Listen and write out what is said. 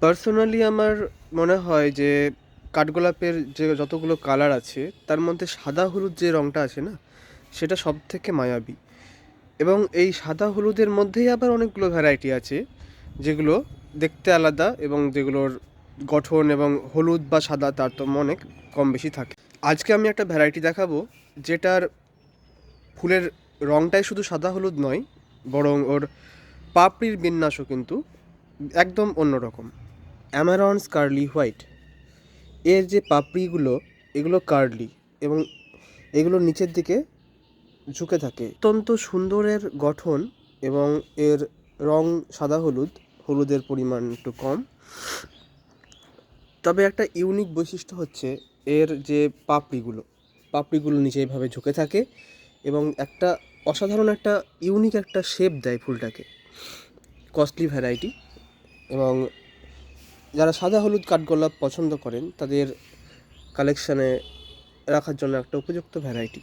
Personally আমার মনে হয় যে কাঠগোলাপের যে যতগুলো কালার আছে তার মধ্যে সাদা হলুদ যে রঙটা আছে না, সেটা সব থেকে মায়াবী। এবং এই সাদা হলুদের মধ্যেই আবার অনেকগুলো ভ্যারাইটি আছে যেগুলো দেখতে আলাদা এবং যেগুলোর গঠন এবং হলুদ বা সাদা তারতম্য অনেক কম বেশি থাকে। আজকে আমি একটা ভ্যারাইটি দেখাবো যেটার ফুলের রঙটাই শুধু সাদা হলুদ নয়, বরং ওর পাপড়ির বিন্যাসও কিন্তু একদম অন্যরকম। অ্যামারন্স কার্লি হোয়াইট, এর যে পাপড়িগুলো এগুলো কার্লি এবং এগুলো নিচের দিকে ঝুঁকে থাকে। অত্যন্ত সুন্দরের গঠন এবং এর রং সাদা হলুদ, হলুদের পরিমাণ একটু কম। তবে একটা ইউনিক বৈশিষ্ট্য হচ্ছে এর যে পাপড়িগুলো নিচে এভাবে ঝুঁকে থাকে এবং একটা অসাধারণ একটা ইউনিক একটা শেপ দেয় ফুলটাকে। কস্টলি ভ্যারাইটি এবং যারা সাদা হলুদ কাঠগোলাপ পছন্দ করেন তাদের কালেকশানে রাখার জন্য একটা উপযুক্ত ভ্যারাইটি।